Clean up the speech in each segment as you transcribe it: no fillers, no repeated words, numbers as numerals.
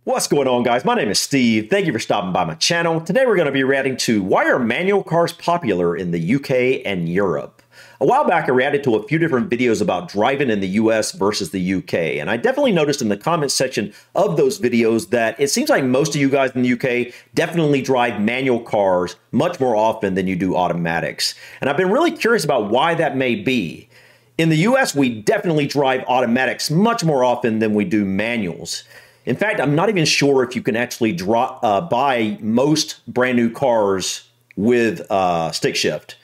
What's going on, guys? My name is Steve. Thank you for stopping by my channel. Today we're going to be reacting to why are manual cars popular in the UK and Europe. A while back I reacted to a few different videos about driving in the US versus the UK, and I definitely noticed in the comment section of those videos that it seems like most of you guys in the UK definitely drive manual cars much more often than you do automatics. And I've been really curious about why that may be. In the US, we definitely drive automatics much more often than we do manuals. In fact, I'm not even sure if you can actually buy most brand new cars with stick shift.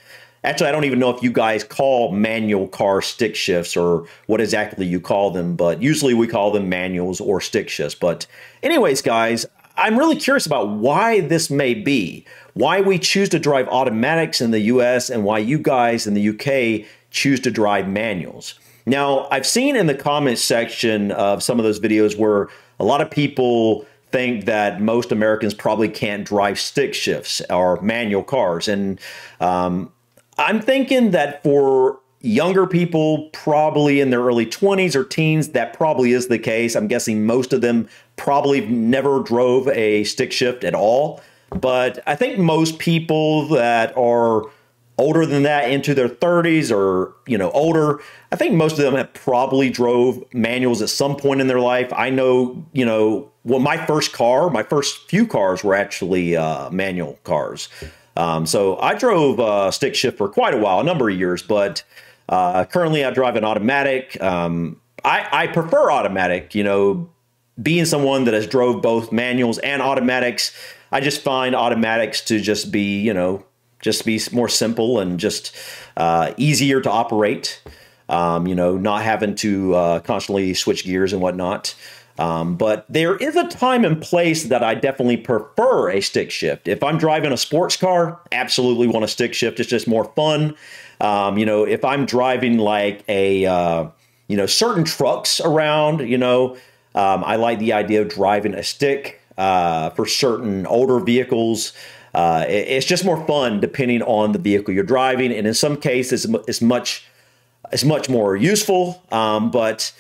Actually, I don't even know if you guys call manual cars stick shifts or what exactly you call them, but usually we call them manuals or stick shifts. But anyways, guys, I'm really curious about why this may be, why we choose to drive automatics in the US and why you guys in the UK choose to drive manuals. Now, I've seen in the comments section of some of those videos where a lot of people think that most Americans probably can't drive stick shifts or manual cars. And I'm thinking that for younger people, probably in their early 20s or teens, that probably is the case. I'm guessing most of them probably never drove a stick shift at all. But I think most people that are older than that, into their 30s or, older, I think most of them have probably drove manuals at some point in their life. I know, well, my first few cars were actually manual cars. So I drove stick shift for quite a while, a number of years, but currently I drive an automatic. I prefer automatic, being someone that has drove both manuals and automatics. I just find automatics to just be, just be more simple and just easier to operate, not having to constantly switch gears and whatnot. But there is a time and place that I definitely prefer a stick shift. If I'm driving a sports car, absolutely want a stick shift. It's just more fun. If I'm driving like a, certain trucks around, I like the idea of driving a stick for certain older vehicles. It's just more fun depending on the vehicle you're driving, and in some cases it's much more useful. But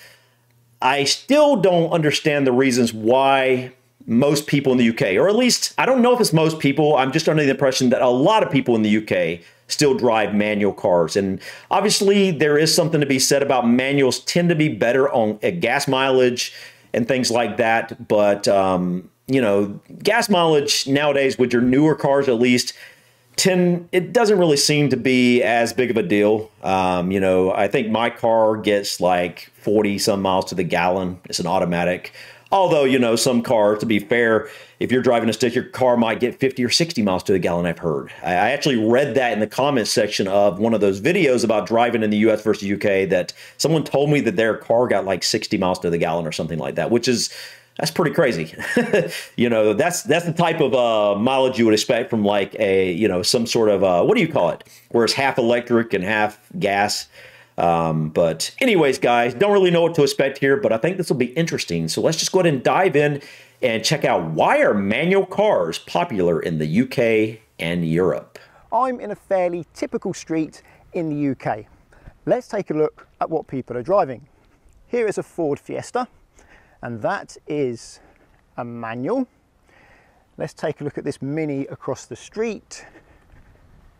I still don't understand the reasons why most people in the UK, or at least I don't know if it's most people. I'm just under the impression that a lot of people in the UK still drive manual cars, and obviously there is something to be said about manuals tend to be better on gas mileage and things like that, but gas mileage nowadays with your newer cars, at least, it doesn't really seem to be as big of a deal. I think my car gets like 40 some miles to the gallon. It's an automatic. Although, some cars, to be fair, if you're driving a stick, your car might get 50 or 60 miles to the gallon, I've heard. I actually read that in the comments section of one of those videos about driving in the US versus UK, that someone told me that their car got like 60 miles to the gallon or something like that, that's pretty crazy. That's the type of mileage you would expect from like a, some sort of, what do you call it? Where it's half electric and half gas. But anyways, guys, don't really know what to expect here, but I think this will be interesting. So let's just go ahead and dive in and check out why are manual cars popular in the UK and Europe. I'm in a fairly typical street in the UK. Let's take a look at what people are driving. Here is a Ford Fiesta, and that is a manual. Let's take a look at this Mini across the street.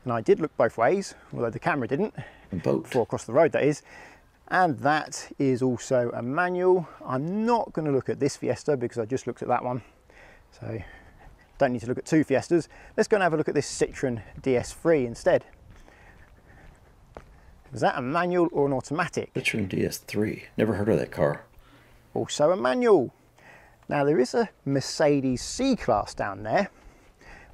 And I did look both ways, although the camera didn't. Before across the road, that is. And that is also a manual. I'm not going to look at this Fiesta because I just looked at that one. So don't need to look at two Fiestas. Let's go and have a look at this Citroen DS3 instead. Is that a manual or an automatic? Citroen DS3. Never heard of that car. Also a manual. Now there is a Mercedes C-Class down there.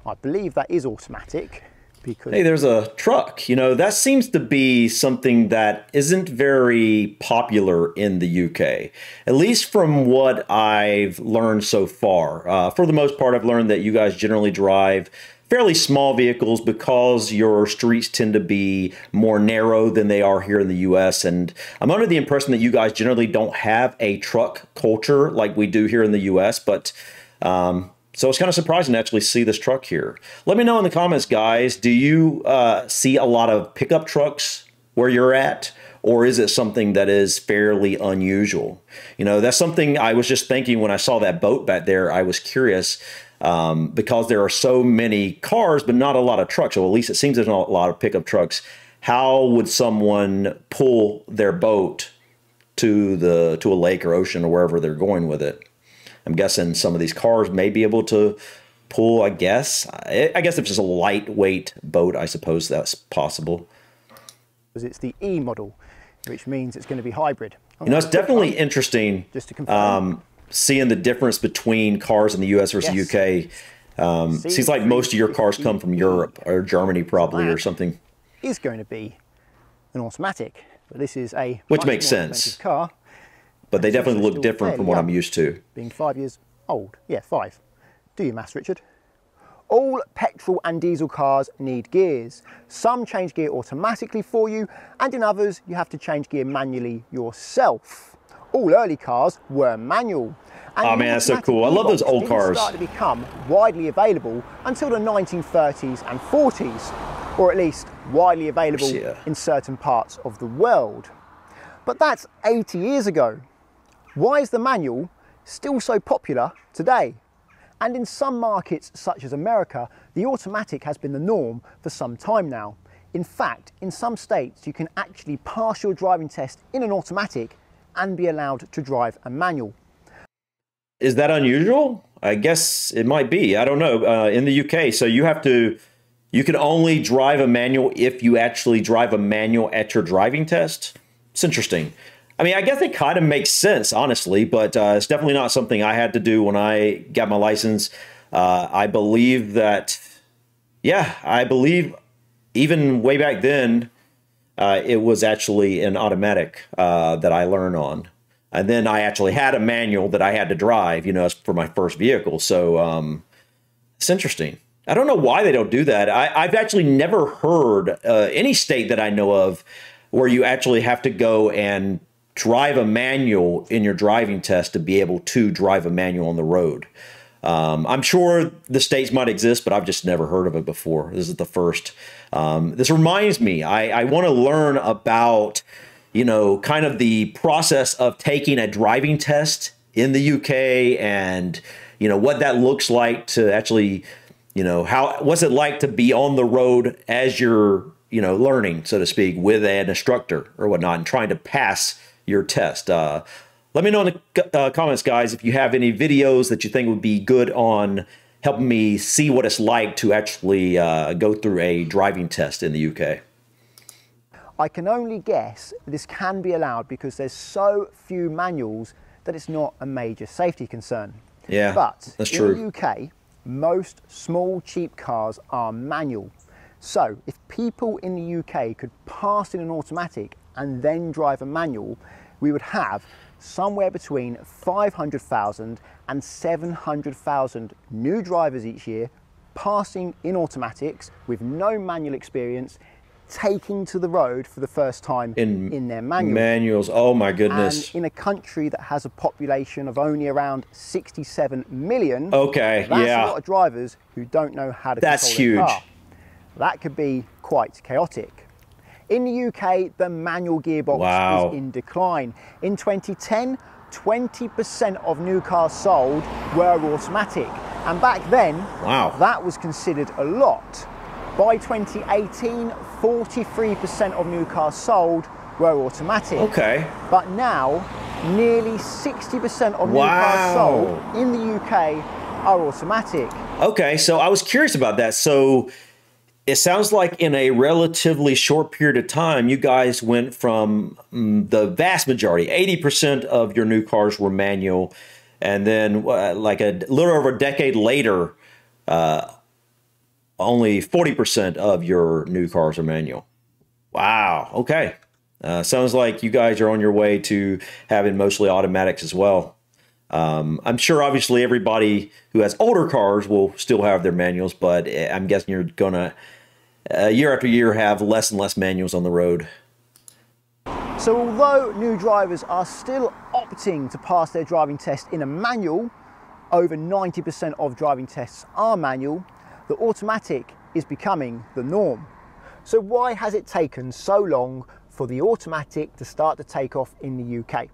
I believe that is automatic. Because hey, there's a truck. That seems to be something that isn't very popular in the UK, at least from what I've learned so far. For the most part, I've learned that you guys generally drive fairly small vehicles because your streets tend to be more narrow than they are here in the US. And I'm under the impression that you guys generally don't have a truck culture like we do here in the US, but so it's kind of surprising to actually see this truck here. Let me know in the comments, guys, do you see a lot of pickup trucks where you're at? or is it something that is fairly unusual? You know, that's something I was just thinking when I saw that boat back there. I was curious because there are so many cars, but not a lot of trucks. Or at least it seems there's not a lot of pickup trucks. How would someone pull their boat to a lake or ocean or wherever they're going with it? I'm guessing some of these cars may be able to pull, I guess. I guess if it's a lightweight boat, I suppose that's possible. It's the E model, which means it's going to be hybrid. You know, it's definitely interesting just to confirm. Seeing the difference between cars in the US versus UK. Seems like most of your cars come from Europe or Germany probably or something. Is going to be an automatic, but this is a which makes sense. Car. But they definitely look different from what I'm used to. Being 5 years old. Yeah, 5. Do your maths, Richard. All petrol and diesel cars need gears. Some change gear automatically for you, and in others you have to change gear manually yourself. All early cars were manual. And oh man, that's so cool. I love those old cars. Started to become widely available until the 1930s and 40s, or at least widely available in certain parts of the world. But that's 80 years ago. Why is the manual still so popular today? And in some markets, such as America, the automatic has been the norm for some time now. In fact, in some states, you can actually pass your driving test in an automatic and be allowed to drive a manual. Is that unusual? I guess it might be. I don't know. In the UK, so you can only drive a manual if you actually drive a manual at your driving test. It's interesting. I mean, I guess it kind of makes sense, honestly, but it's definitely not something I had to do when I got my license. I believe that, yeah, I believe even way back then, it was actually an automatic that I learned on. And then I actually had a manual that I had to drive, you know, for my first vehicle. So it's interesting. I don't know why they don't do that. I've actually never heard any state that I know of where you actually have to go and drive a manual in your driving test to be able to drive a manual on the road. I'm sure the states might exist, but I've just never heard of it before. This is the first. This reminds me, I want to learn about, you know, kind of the process of taking a driving test in the UK and, you know, what that looks like to actually, you know, what's it like to be on the road as you're, you know, learning, so to speak, with an instructor or whatnot and trying to pass your test. Let me know in the comments, guys, if you have any videos that you think would be good on helping me see what it's like to actually go through a driving test in the UK. I can only guess this can be allowed because there's so few manuals that it's not a major safety concern. Yeah, but that's true. In the UK, most small, cheap cars are manual. So if people in the UK could pass in an automatic and then drive a manual, we would have somewhere between 500,000 and 700,000 new drivers each year passing in automatics with no manual experience, taking to the road for the first time in their manuals. Oh my goodness. And in a country that has a population of only around 67 million, okay, that's a lot of drivers who don't know how to control their car. That could be quite chaotic. In the UK, the manual gearbox is in decline. In 2010, 20% of new cars sold were automatic. And back then, that was considered a lot. By 2018, 43% of new cars sold were automatic. Okay. But now, nearly 60% of new cars sold in the UK are automatic. Okay, so I was curious about that. So it sounds like in a relatively short period of time, you guys went from the vast majority, 80% of your new cars were manual. And then like a little over a decade later, only 40% of your new cars are manual. Wow. Okay. Sounds like you guys are on your way to having mostly automatics as well. I'm sure obviously everybody who has older cars will still have their manuals, but I'm guessing you're going to, year after year, have less and less manuals on the road. So although new drivers are still opting to pass their driving test in a manual, over 90% of driving tests are manual, the automatic is becoming the norm. So why has it taken so long for for the automatic to start to take off in the UK?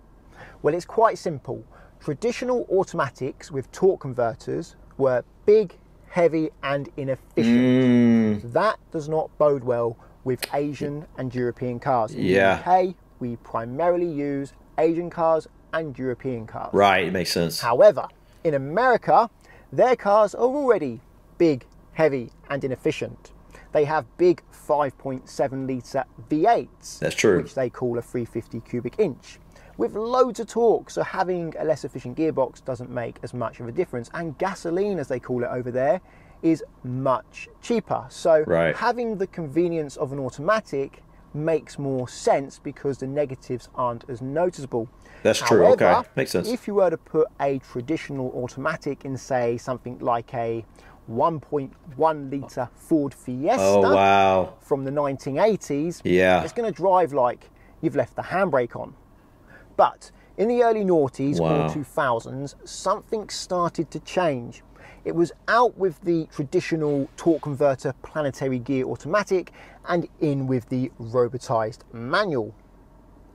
Well, it's quite simple. Traditional automatics with torque converters were big, heavy and inefficient. That does not bode well with Asian and European cars. In the UK, we primarily use Asian cars and European cars. Right, it makes sense. However, in America, their cars are already big, heavy and inefficient. They have big 5.7 litre V8s. That's true. Which they call a 350 cubic inch, with loads of torque, so having a less efficient gearbox doesn't make as much of a difference. And gasoline, as they call it over there, is much cheaper. So having the convenience of an automatic makes more sense because the negatives aren't as noticeable. That's true. However, okay, makes sense. If you were to put a traditional automatic in, say, something like a 1.1 litre Ford Fiesta from the 1980s, it's going to drive like you've left the handbrake on. But in the early noughties or 2000s, something started to change. It was out with the traditional torque converter planetary gear automatic and in with the robotized manual.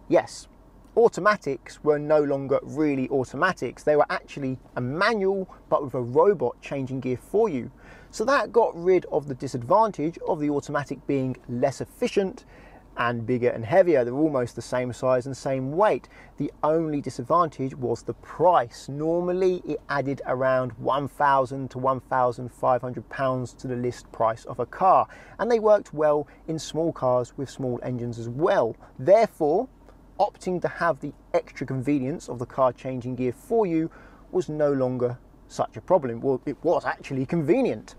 Yes, automatics were no longer really automatics. They were actually a manual, but with a robot changing gear for you. So that got rid of the disadvantage of the automatic being less efficient and bigger and heavier. They're almost the same size and same weight. The only disadvantage was the price. Normally it added around £1,000 to £1,500 to the list price of a car, and they worked well in small cars with small engines as well. Therefore, opting to have the extra convenience of the car changing gear for you was no longer such a problem. Well, it was actually convenient.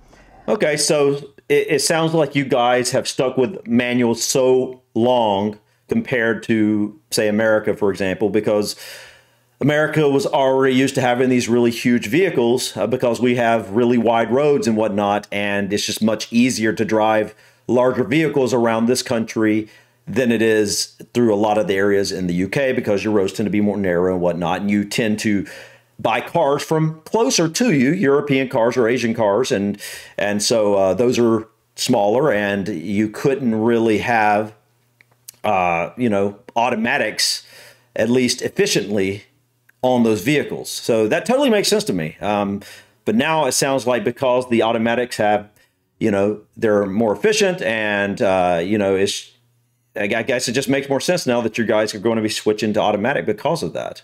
Okay, so it sounds like you guys have stuck with manuals so long compared to, say, America, for example, because America was already used to having these really huge vehicles because we have really wide roads and whatnot, and it's just much easier to drive larger vehicles around this country than it is through a lot of the areas in the UK because your roads tend to be more narrow and whatnot, and you tend to buy cars from closer to you, European cars or Asian cars, and so those are smaller, and you couldn't really have automatics at least efficiently on those vehicles. So that totally makes sense to me. But now it sounds like because the automatics have, they're more efficient, and I guess it just makes more sense now that you guys are going to be switching to automatic because of that.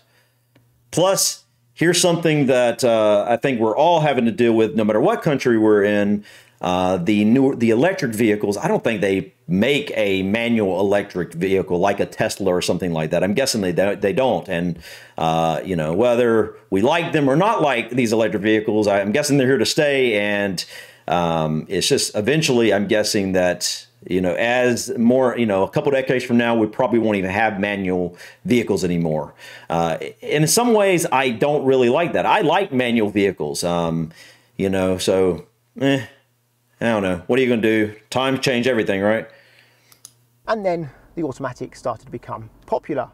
Plus, here's something that I think we're all having to deal with no matter what country we're in. The electric vehicles, I don't think they make a manual electric vehicle like a Tesla or something like that. I'm guessing they don't. And, whether we like them or not like these electric vehicles, I'm guessing they're here to stay. And it's just eventually, I'm guessing that, as more, a couple decades from now, we probably won't even have manual vehicles anymore. And in some ways, I don't really like that. I like manual vehicles, so, I don't know. What are you going to do? Times change everything, right? And then the automatic started to become popular.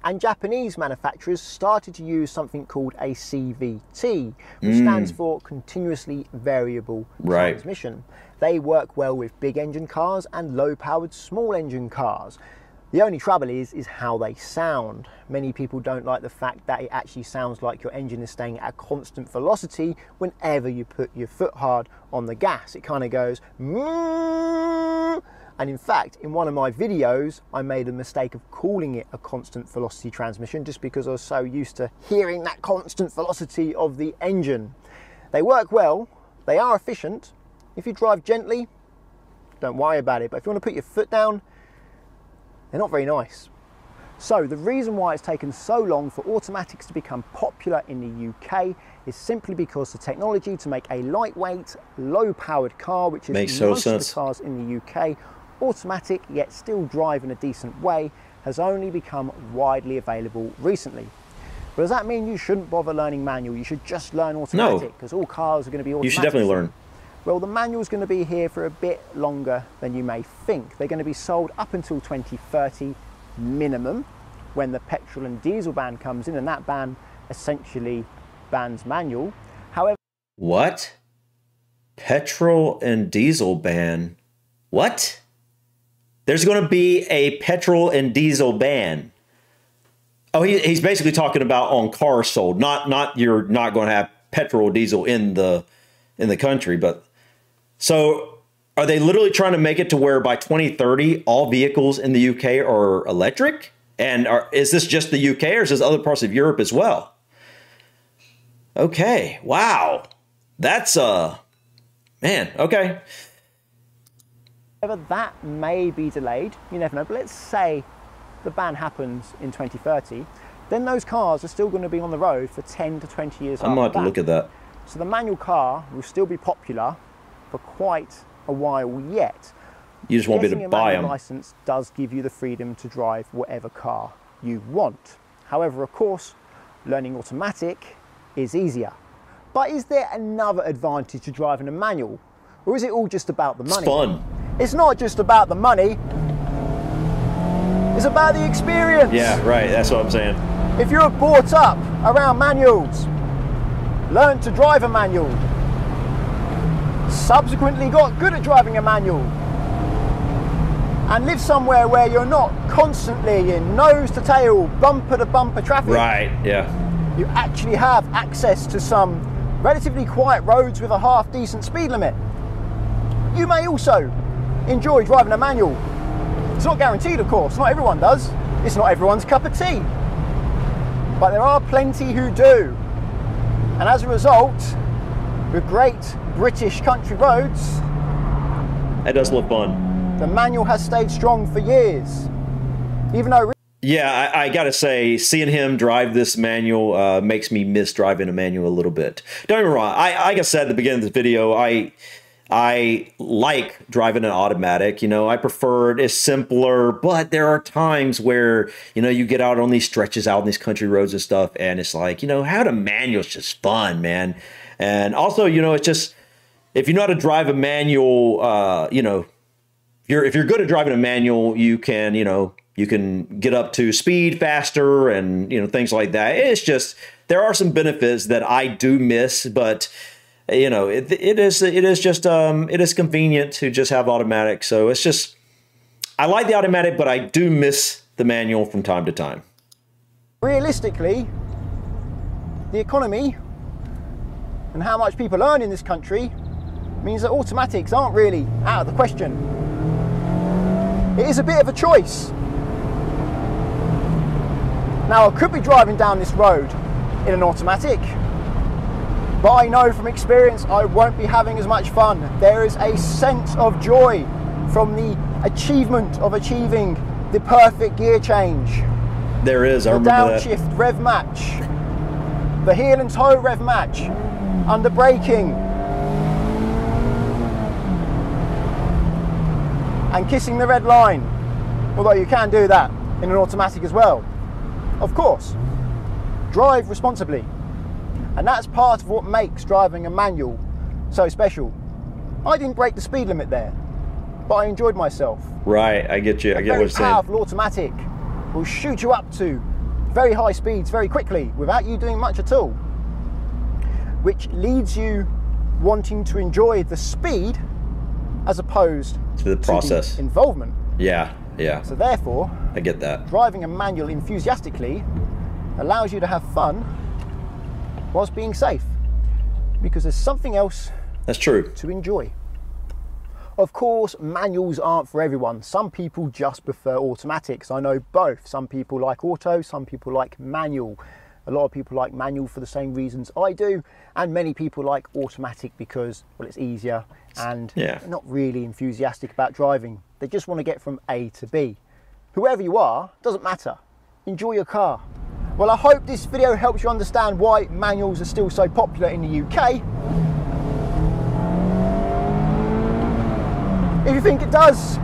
And Japanese manufacturers started to use something called a CVT, which stands for continuously variable transmission. They work well with big engine cars and low-powered small engine cars. The only trouble is how they sound. Many people don't like the fact that it actually sounds like your engine is staying at a constant velocity whenever you put your foot hard on the gas. It kind of goes, and in fact, in one of my videos, I made a mistake of calling it a constant velocity transmission just because I was so used to hearing that constant velocity of the engine. They work well, they are efficient. If you drive gently, don't worry about it. But if you want to put your foot down, they're not very nice. So the reason why it's taken so long for automatics to become popular in the UK is simply because the technology to make a lightweight, low-powered car, which is most of the cars in the UK, automatic yet still drive in a decent way, has only become widely available recently. But does that mean you shouldn't bother learning manual? You should just learn automatic because all cars are going to be automatic. You should definitely learn. Well, the manual is going to be here for a bit longer than you may think. They're going to be sold up until 2030 minimum, when the petrol and diesel ban comes in, and that ban essentially bans manual. However... What? Petrol and diesel ban? What? There's going to be a petrol and diesel ban. Oh, he's basically talking about on cars sold, not you're not going to have petrol or diesel in the country, but so are they literally trying to make it to where by 2030 all vehicles in the UK are electric? And is this just the UK or is this other parts of Europe as well? Okay, wow, that's man, okay. However, that may be delayed. You never know. But let's say the ban happens in 2030, then those cars are still going to be on the road for 10 to 20 years after that. I'm going to have to look at that. So the manual car will still be popular for quite a while yet. You just won't be able to buy them. Getting a manual license does give you the freedom to drive whatever car you want. However, of course, learning automatic is easier. But is there another advantage to driving a manual? Or is it all just about the money? It's fun. It's not just about the money. It's about the experience. Yeah, right. That's what I'm saying. If you're brought up around manuals, learned to drive a manual, subsequently got good at driving a manual, and live somewhere where you're not constantly in nose to tail, bumper to bumper traffic. Right, yeah. You actually have access to some relatively quiet roads with a half decent speed limit. You may also enjoy driving a manual. It's not guaranteed, of course, not everyone does. It's not everyone's cup of tea. But there are plenty who do. And as a result, with great British country roads, that does look fun. The manual has stayed strong for years. Even though... Yeah, I gotta say, seeing him drive this manual makes me miss driving a manual a little bit. Don't get me wrong, like I said at the beginning of this video, I like driving an automatic, you know, I prefer it. It's simpler, but there are times where, you know, you get out on these stretches out on these country roads and stuff, and it's like, you know, having a manual is just fun, man. And also, you know, it's just, if you know how to drive a manual, you know, if you're good at driving a manual, you can, you know, you can get up to speed faster and, you know, things like that. It's just, there are some benefits that I do miss, but you know, it is convenient to just have automatic. So it's just, I like the automatic, but I do miss the manual from time to time. Realistically, the economy and how much people earn in this country means that automatics aren't really out of the question. It is a bit of a choice. Now, I could be driving down this road in an automatic, but I know from experience I won't be having as much fun. There is a sense of joy from the achievement of achieving the perfect gear change. There is, I remember that. The downshift rev match, the heel and toe rev match, under braking, and kissing the red line. Although you can do that in an automatic as well. Of course, drive responsibly. And that's part of what makes driving a manual so special. I didn't break the speed limit there, but I enjoyed myself. Right, I get you. I get what you're saying. A powerful automatic will shoot you up to very high speeds very quickly without you doing much at all, which leads you wanting to enjoy the speed as opposed to the process, the involvement. Yeah, yeah. So therefore, I get that. Driving a manual enthusiastically allows you to have fun whilst being safe, because there's something else that's true to enjoy. Of course, manuals aren't for everyone. Some people just prefer automatics. I know both. Some people like auto, some people like manual. A lot of people like manual for the same reasons I do, and many people like automatic because, well, it's easier and they're not really enthusiastic about driving. They just want to get from A to B. Whoever you are, doesn't matter. Enjoy your car. Well, I hope this video helps you understand why manuals are still so popular in the UK. If you think it does,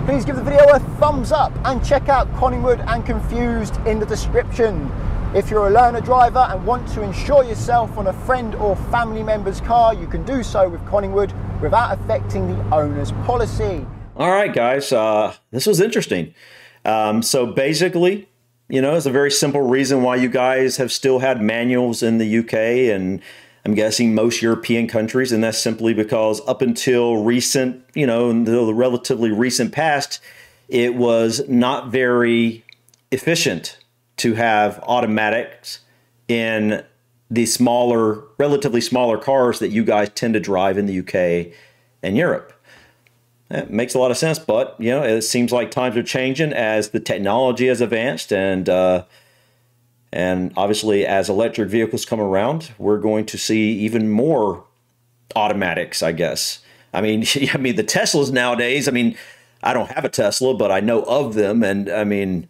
please give the video a thumbs up and check out Collingwood and Confused in the description. If you're a learner driver and want to insure yourself on a friend or family member's car, you can do so with Collingwood without affecting the owner's policy. All right, guys, this was interesting. So basically, you know, it's a very simple reason why you guys have still had manuals in the UK, and I'm guessing most European countries, and that's simply because up until recent, until the relatively recent past, it was not very efficient to have automatics in the smaller, relatively smaller cars that you guys tend to drive in the UK and Europe. That makes a lot of sense, but it seems like times are changing as the technology has advanced, and obviously as electric vehicles come around, we're going to see even more automatics, I guess. I mean, the Teslas nowadays. I mean, I don't have a Tesla, but I know of them, and I mean,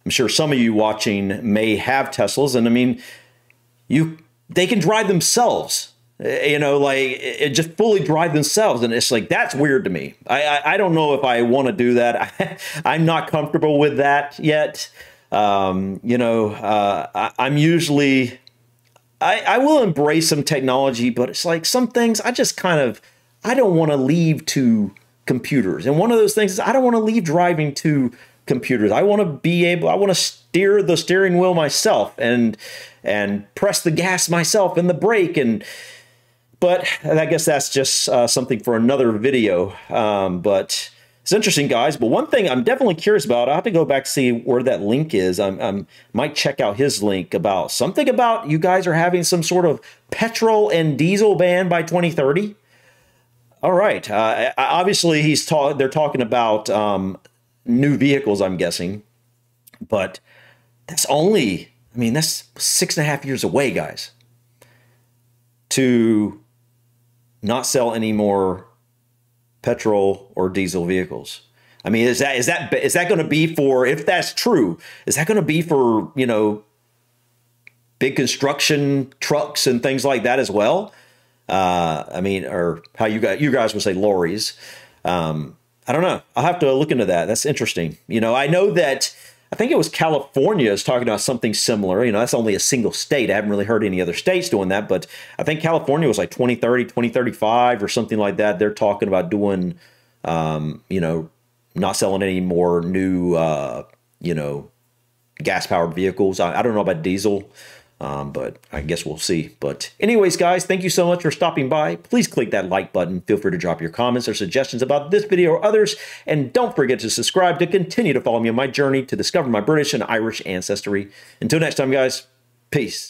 I'm sure some of you watching may have Teslas, and I mean, they can drive themselves. It just fully drive themselves. And it's like, that's weird to me. I don't know if I want to do that. I'm not comfortable with that yet. I'm usually, I will embrace some technology, but it's like some things I just I don't want to leave to computers. And one of those things is I don't want to leave driving to computers. I want to steer the steering wheel myself and press the gas myself and the brake. But I guess that's just something for another video. But it's interesting, guys. But one thing I'm definitely curious about, I have to go back to see where that link is. I might check out his link about something about you guys are having some sort of petrol and diesel ban by 2030. All right. Obviously, they're talking about new vehicles, I'm guessing. But that's only, that's 6.5 years away, guys, to not sell any more petrol or diesel vehicles. I mean, is that going to be for, if that's true, is that going to be for, big construction trucks and things like that as well? Or how you guys would say lorries. I don't know. I'll have to look into that. That's interesting. I know that I think it was California is talking about something similar. That's only a single state. I haven't really heard any other states doing that, but I think California was like 2030, 2035 or something like that. They're talking about doing, not selling any more new, gas-powered vehicles. I don't know about diesel, but I guess we'll see. But anyways, guys, thank you so much for stopping by. Please click that like button. Feel free to drop your comments or suggestions about this video or others. And don't forget to subscribe to continue to follow me on my journey to discover my British and Irish ancestry. Until next time, guys, peace.